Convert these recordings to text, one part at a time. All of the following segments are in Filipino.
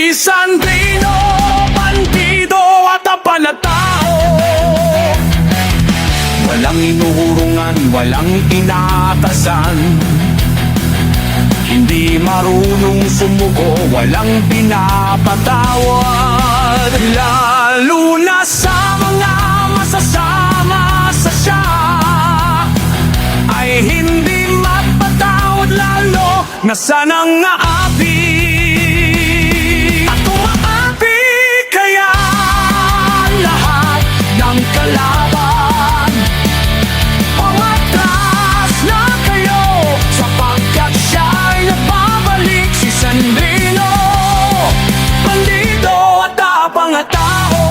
Si Sandrino, bandido at panatao. Walang inuurungan, walang inaatasan. Hindi marunong sumuko, walang pinapatawad. Lalo na sa mga masasama sa siya, ay hindi mapatawad, lalo na sanang naapi. At umaapi kaya lahat ng kalaban. Umatras na kayo sapagkat siya'y nababalik. Si Sandrino, bandido at pangatao.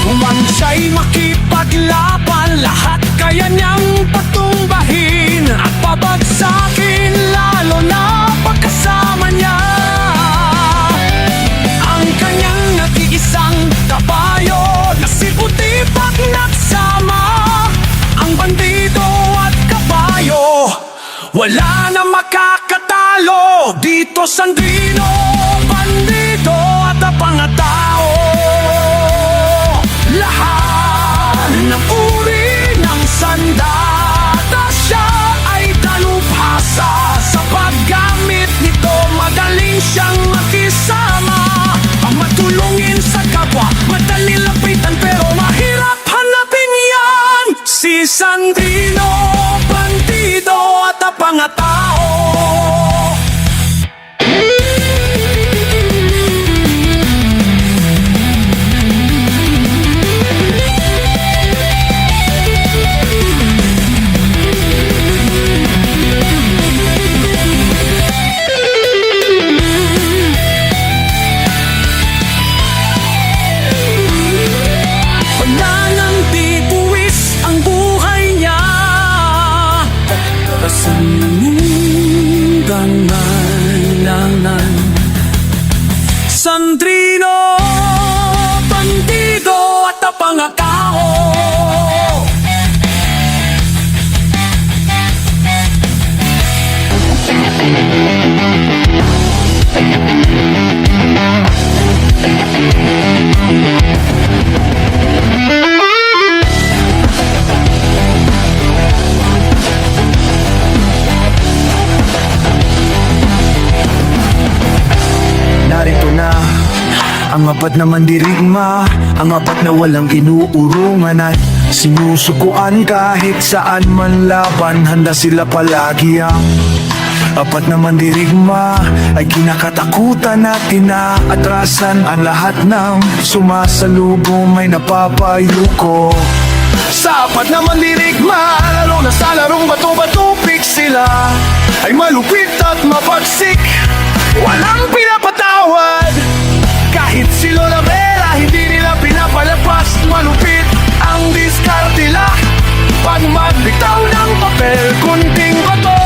Kung siya'y makipaglaban, lahat kaya niyang patumbahin at pabagsakin, lalo na pagkasama niya ang kanyang nag-iisang kabayo na si Putipak nagsama. Ang bandido at kabayo, wala na makakatalo dito. Sandrino, bandido at pangatao. Lahat ng uri ng sandata, siya ay dalubhasa. Sa paggamit nito, madaling siyang makisama. Ang matulungin sa kapwa, madaling lapitan, pero mahirap hanapin yan. Si Sandrino, bandido at pangatao. Sandrino, bandido at pangatao. Narito na ang apat na mandirigma, ang apat na walang inuurungan at sinusukuan. Kahit saan man laban, handa sila palagi. Ang apat na mandirigma ay kinakatakutan at inaatrasan. Ang lahat ng sumasalubong may napapayuko. Sa apat na mandirigma, lalo na sa larong bato-batupik, sila ay malupit at mapagsik. Walang pinapatawad. Kahit si Lola Bella, hindi nila pinapalapas. Malupit ang diskartila. Pag magbitaw ng papel, kunting bato,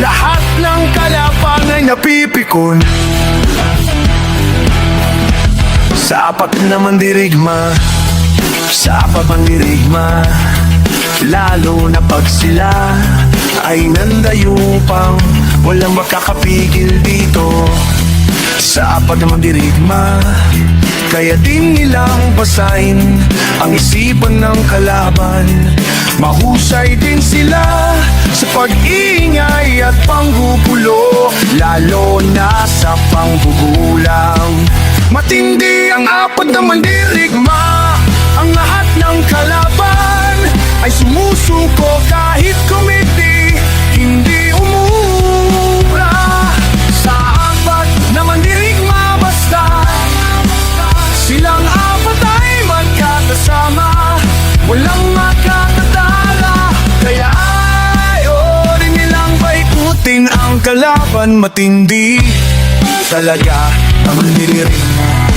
lahat ng kalaban ay napipikon. Sa apat na mandirigma, sa apat mandirigma, lalo na pag sila ay nandayupang, walang makakapigil dito. Sa apat na mandirigma, kaya din nilang basahin ang isipan ng kalaban. Mahusay din sila sa pag-iingay at panggugulo, lalo na sa panggugulang. Matindi ang apat na mandirigma. Ang lahat ng kalaban ay sumusuko kahit kumiti, hindi umura. Sa apat na mandirigma, basta silang apat ay magkakasama, walang makakatala. Kaya ayaw rin nilang baikutin ang kalaban. Matindi talaga ang mandirigma.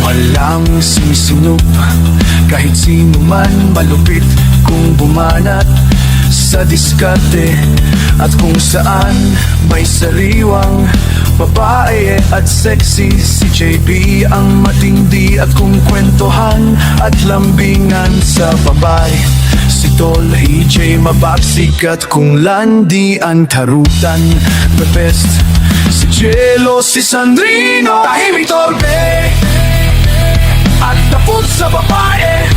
Walang sisinup kahit sino man, malupit kung bumanat. sa diskarte. At kung saan may sariwang babae at sexy, si JB ang matindi. At kung kwentuhan at lambingan sa babae, si Tol EJ mabagsik. At kung landi ang tarutan, the best, si Jello, si Sandrino, tahimik torpe at tapos sa babae.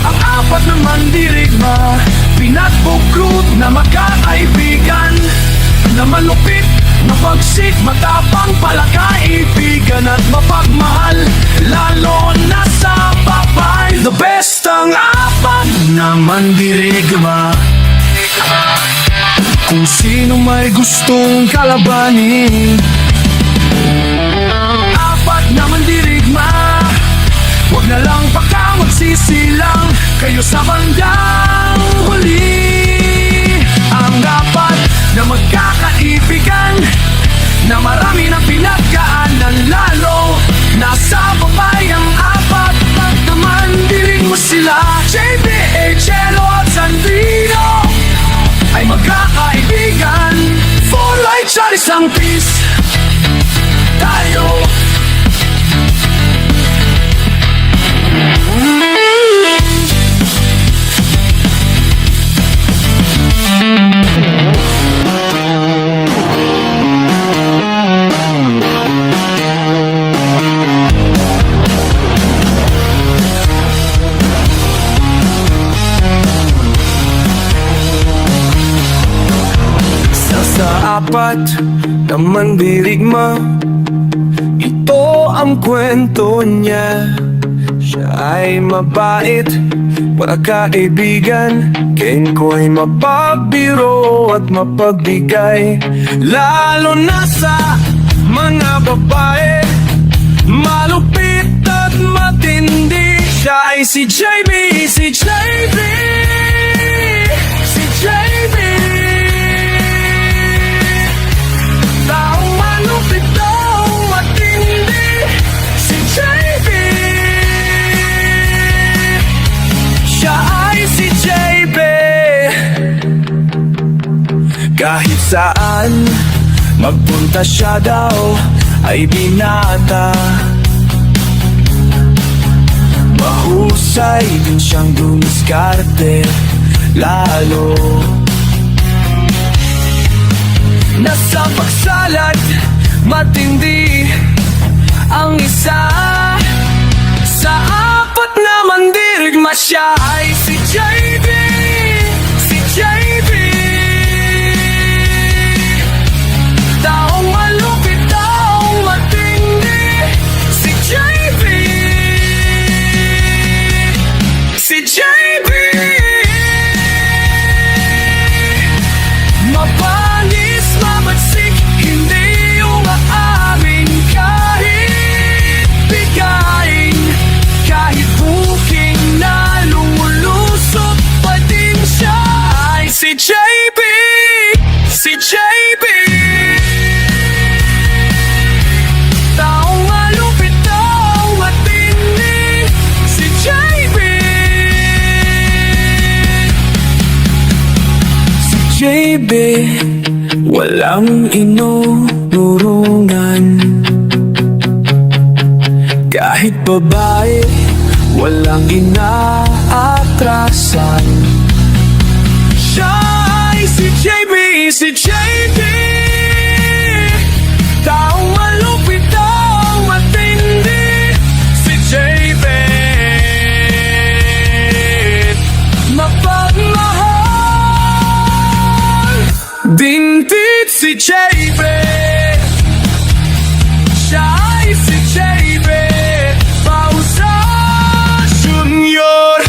Ang apat na mandirigma, pinagbukrut na magkakaibigan, na malupit, mabagsik, matapang, palakaibigan at mapagmahal, lalo na sa babae. The best ang apat na mandirigma, kung sino may gustong kalabanin. Apat na mandirigma, huwag na lang baka magsisilang kayo sa bandang huli. Ang apat na magkakaibigan, na marami ng pinagkaanan, lalo nasa babae. Ang apat na mandirig mo sila, JB, Jello at Sandrino, ay magkakaibigan. For life sa isang piece tayo. Sa apat na mandirigma, ito ang kwento niya. Siya ay mabait, wala kaibigan, Ken ko'y mapabiro at mapagbigay, lalo na sa mga babae. Malupit at matindi, siya ay si JB, si JB, si JB. Taong malupit, taong matindi, si JB. Siya ay si JB. Kahit saan magpunta siya daw ay binata. Mahusay din siyang dumiskarte, lalo nasa pagsalat, matindi ang isa. Sa apat na mandirigma, siya ay si JB, si JB. Taong malupit, taong matindi, si JB, si JB. Mapanis, mabagsik, hindi umaamin, kahit bigayin, kahit buking na lumulusot pa din siya. Ay si JB, si JB. Taong malupit, taong matindi, si JB, si JB. Walang inurungan, kahit babae, walang inaatrasan. Siya ay si JB, si JB. Taong malupit, taong matindi, si JB. Mapagmahal, dintit si JB. Siya ay si JB Pausa Junior.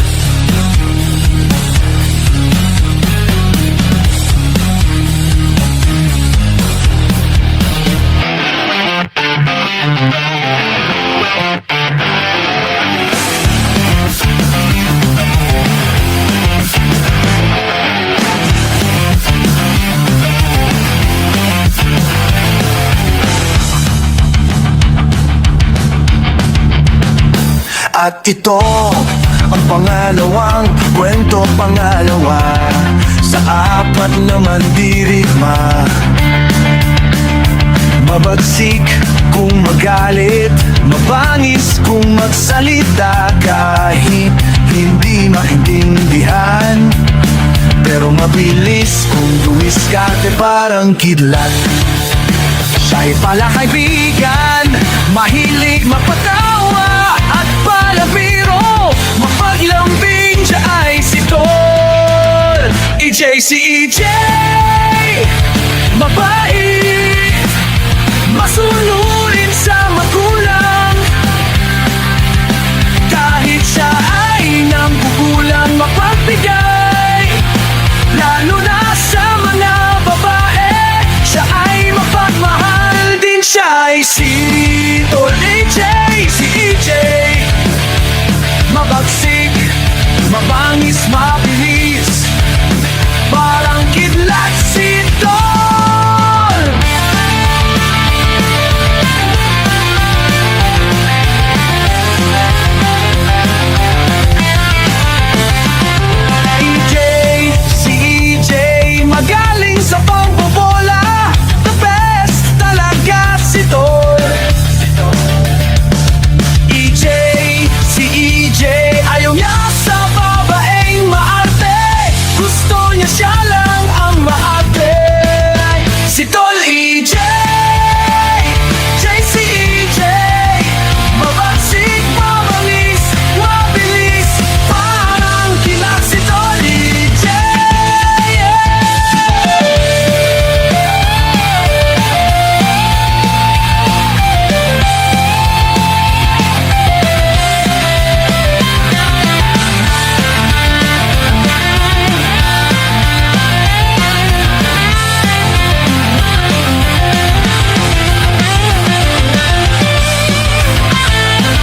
At ito ang pangalawang kwento, pangalawa. sa apat na mandirigma. Mabagsik kung magalit, mabangis kung magsalita, kahit hindi maintindihan, pero mabilis kung dumiskarte parang kidlat. Siya'y pala kaibigan, mahilig mapatawa at palabiro, mapaglambing siya ay si Tol EJ. Si EJ mabait, masunurin sa magulang, kahit siya ay nanggugulang, mapagbigay, lalo na sa mga babae. Siya ay mapagmahal din, siya ay si Tol EJ. Si EJ mabagsik, mabangis, mabilis, parang kidlat si Tol. EJ, si EJ magaling sa pangbobola, the best talaga si Tol. EJ, si EJ ayaw niya sa babaeng maarte, gusto niya siya lang ang maarte. Si Tol EJ, si EJ mabagsik, mabangis, mabilis, parang kilat si Tol EJ.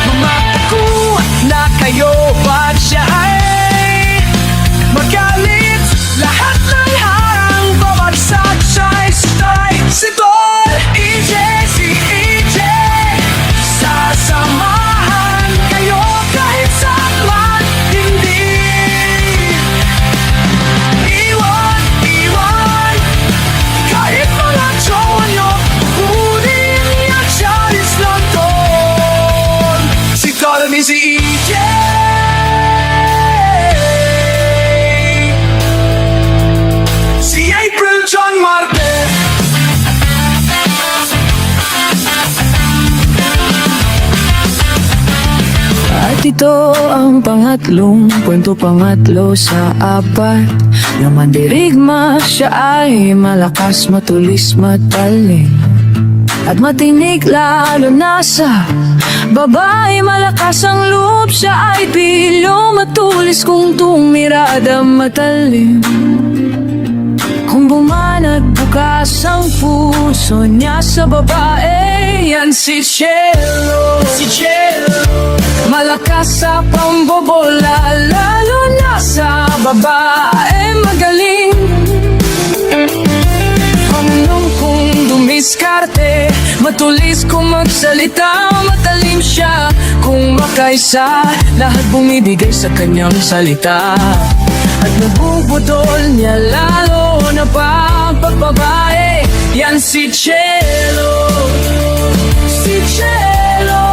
Mamaku na kayo, ba't siya ay magalit? Lahat ng harang babagsak, siya'y strike. Si Tol EJ, si EJ sasamahan kayo kahit saan man, hindi iwan, iwan. Kahit mga jowa nyo, kunin niya chalice lang Tol. Si Tol ni si EJ. Si April John Marte. At ito ang pangatlong kwento, pangatlo sa apat na mandirigma. Siya ay malakas, matulis, matalim at matinig, lalo na sa babae. Malakas ang loob, siya ay pilyo, matulis kung tumirada, matalim. Kung bumanat bukas ang puso niya sa babae, yan si Cielo. Si Cielo malakas sa pambobola, lalo na sa babae, magaling. Anong kung dumiskarte, matulis kung magsalita, matalim siya kung makaisa, lahat bumibigay sa kanyang salita. At nabubudol niya lalo na pagbabae, yan si Cielo. Si Cielo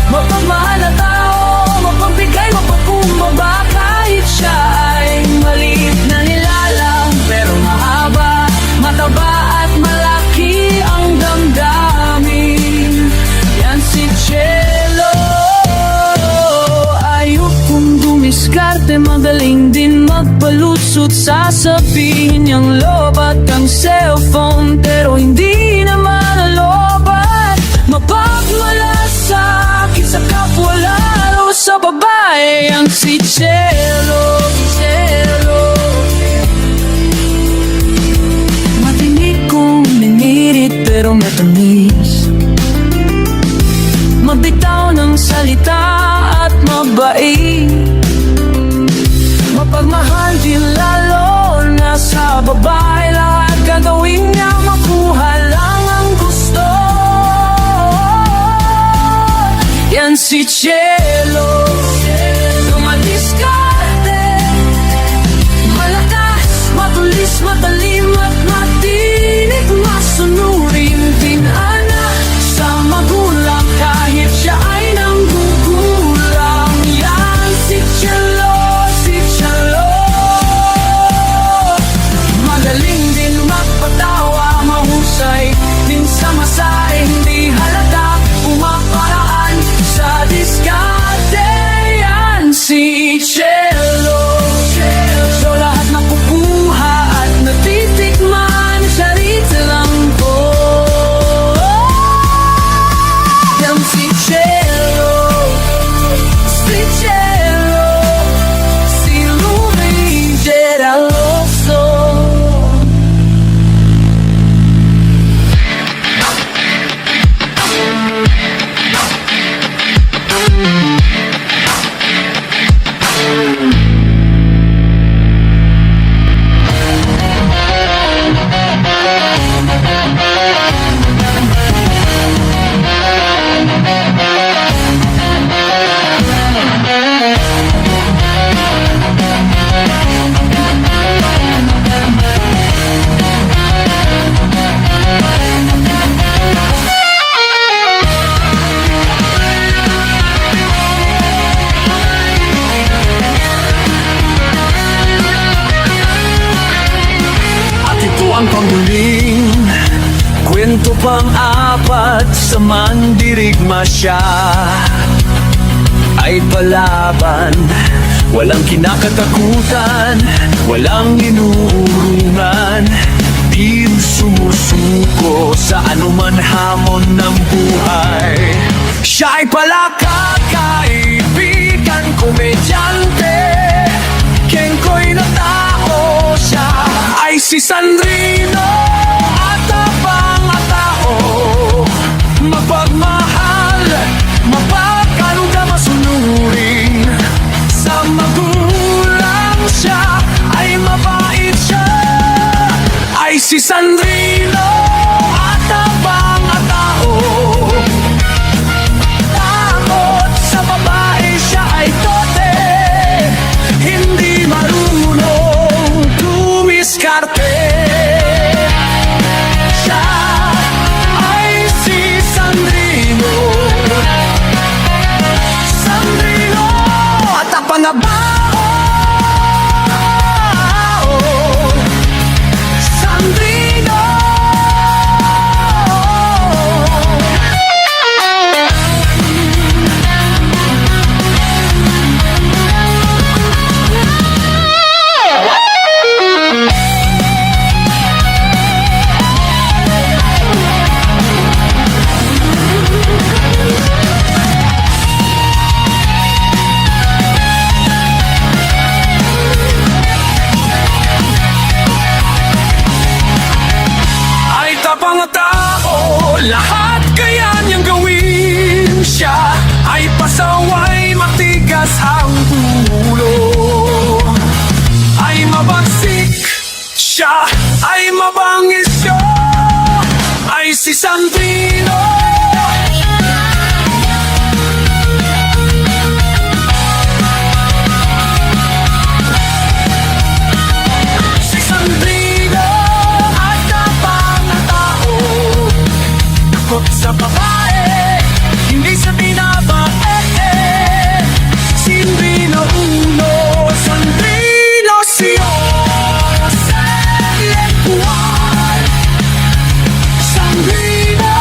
mapagmahal na tao, mapagbigay, mapagkumbaba, kahit siya ay maliit na nilalang, pero mahaba, mataba at malaki ang damdamin. Yan si Cielo. Ayok kung dumiskarte, magaling din magpalusot, sasabihin niyang lobat ang cellphone, pero hindi naman alobat. Mapagmalasakit sa kapwa, lalo sa babae, ang si Cielo. Cielo matinig kung ninirit, pero matamis, mabitaw ng salita at mabait, mapagmahal din lalo na sa babae. Lahat gagawin niya, makuha lang ang gusto. Yan si Cielo. Dumadiskarte, malakas, ang panghuling kwento pang-apat sa mandirigma siya ay palaban. Walang kinakatakutan, walang inuurungan, di sumusuko sa anuman hamon ng buhay. Siya ay palakad, kaibigan, komedyante, kengkoy na tao. Siya ay si Sandrino at abang at tao. Mapagmahal, mapagkaruga, masunurin. Sa magulang siya ay mabait siya. Ay si Sandrino at abang at tao. Takot sa babae siya ay tote, hindi marunong tumiskarte. Siya ay si Sandrino. Sandrino at ang pangabao. Sandrino. Ay tapang tao, lahat kaya niyang gawin. Siya ay pasaway, matigas ang ulo. Ay mabagsik, siya ay mabangis siya. Ay si Sandrino. Si Sandrino at tapang na tao. Takot sa babae, hindi sa binabae. Sandrino uno, Sandrino siyo. Selekuan, Sandrino.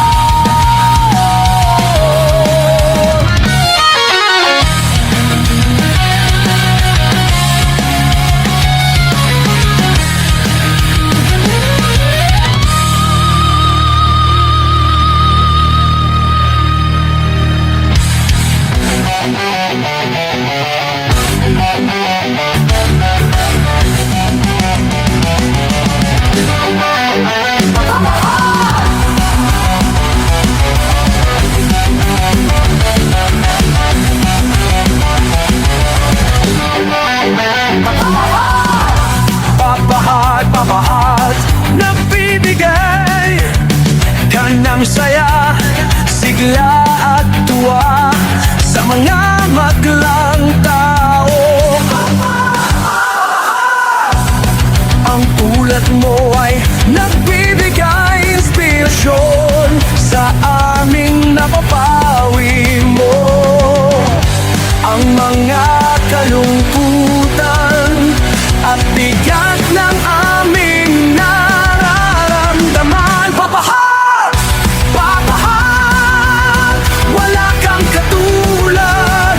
Papahat, nagbibigay ka ng saya, sigla at tuwa sa mga maglang tao. Ang ulat mo ay nagbibigay inspirasyon sa aming napapawi mo. Ang mga kalungkutan at bigat ng aming nararamdaman. Papahat! Papahat! Wala kang katulad.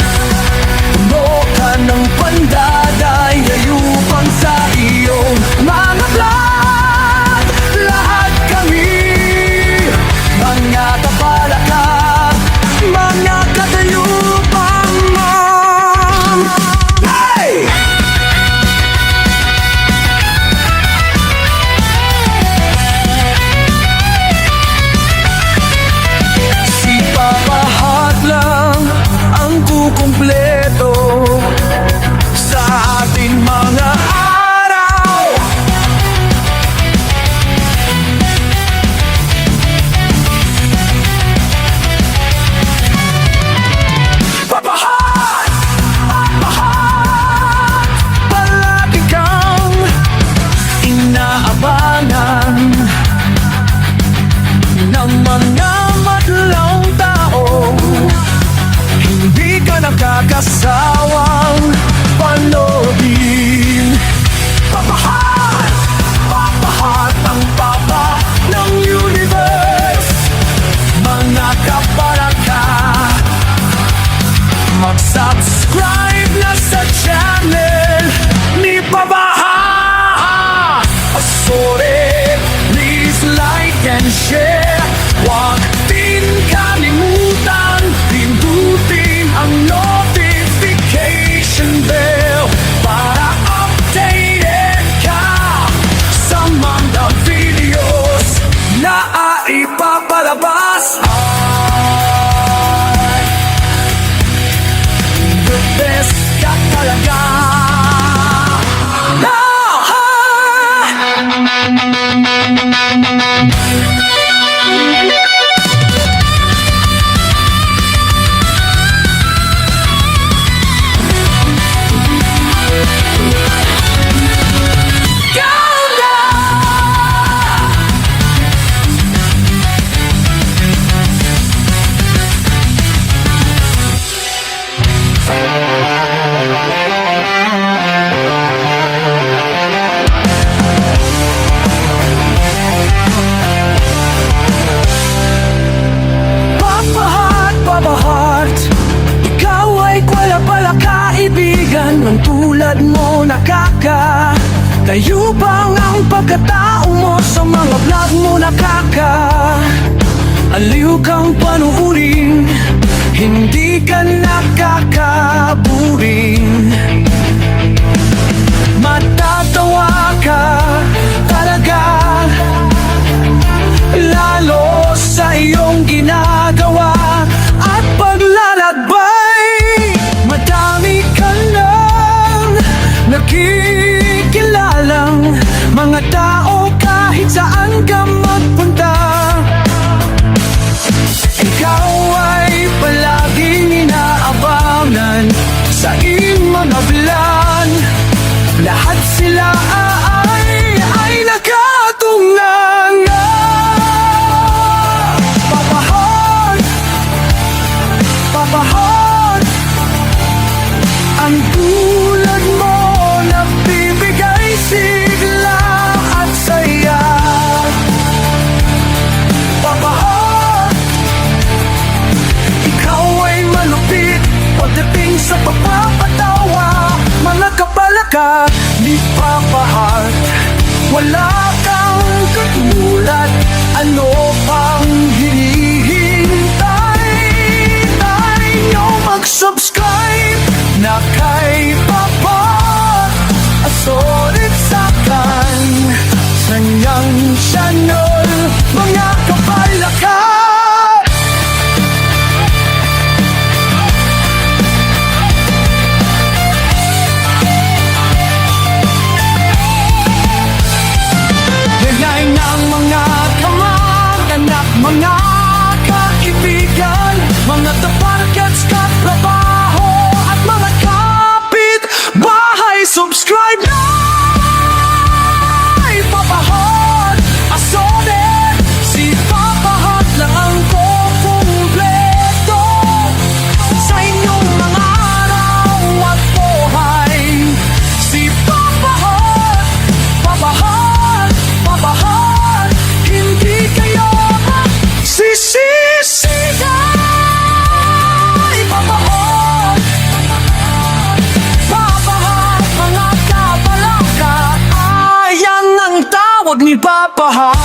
Puno ka ng pandaday, hayupang sa iyong mga vlog. Lahat kami, mga kapalakad, mga katayupang mom. Hey! ka? Tayo bang ang pagkatao mo sa mga vlog mo aliw kang panuurin, hindi ka nakakaburing. Matatawa ka talaga, lalo sa iyong ginagawa at paglalakbay. Madami ka lang nakikilalang mga tao kahit saan ka magpunta. Ikaw ay palaging inaabangan sa iyong mga vlog. Lahat sila ay nakatunganga. Papahot ang tulad mo na bibigay sigla at saya. Papahot, ikaw ay malupit pagdating sa pagpapatawa. Mga kapalaka ni Papahot, wala kang katulad. Ano pang hinihintay? Tayo nyo mag-subscribe na kay Papahot Asolit Sakan sa niyang channel, mga kapalaka. Ganay ng mga kamag-anak, mga kaibigan, mga taparkats, katrabaho at mga kapit bahay. Subscribe na kay Papahot Asolit. Si Papahot lang ang kukumpleto sa inyong mga araw at buhay. Si Papahot, Papahot, Papahot, hindi kayo magsisisigan. Papahot, Papahot, mga kapalaka, ayan ang tawag ni Papahot.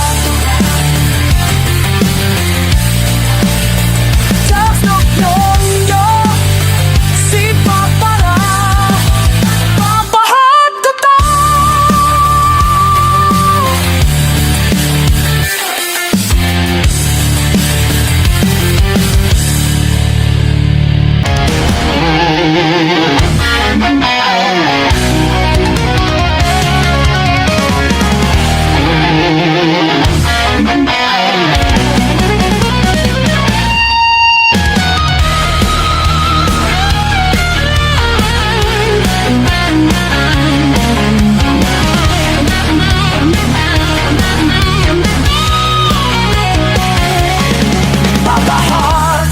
Si Papahot, Papahot totoo. Papahot,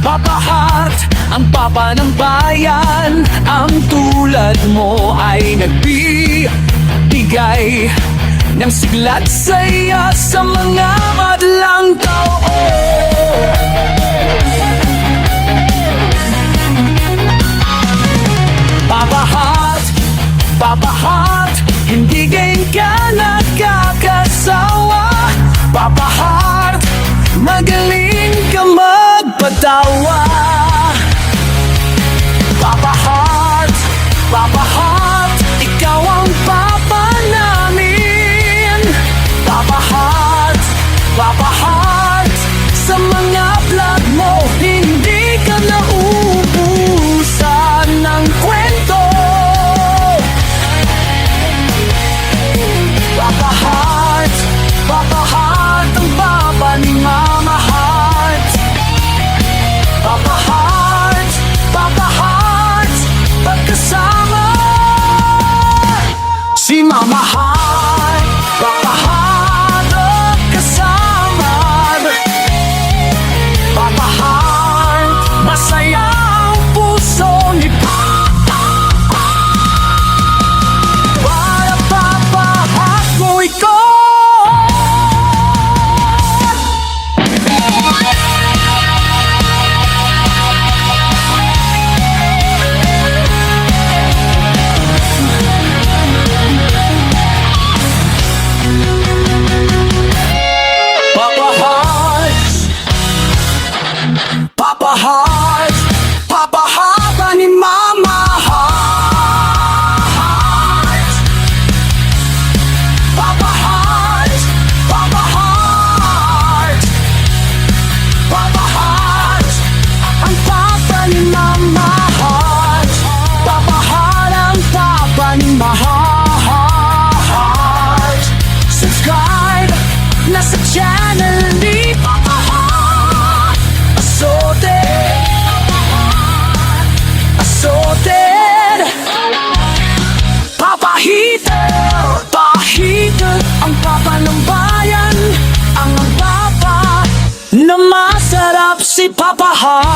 Papahot, ang papa ng bayan. Ang tulad mo ay nagbibigay ng sigla't saya sa mga madlang tao. Papahot, Papahot, hindi ganyan ka nakakasawa. Papahot, magaling ka magpatawa. Papahot, Papahot, ikaw ang papa namin. Papahot, Papahot, sa mga vlog mo hindi ka nauubusan ng kwento. Papahot, Papahot, ang papa ni Mama Hot. Papahot, Papahot, pagkasama si Mama Hot. Papahot, kasama Papahot, masaya ang puso ni Papa. Para Papahot mo ikaw. my heart. Subscribe na sa channel ni Papa Heart. Assorted Papa Heater, Heater, ang papa ng bayan, ang papa na masarap si Papa Heart.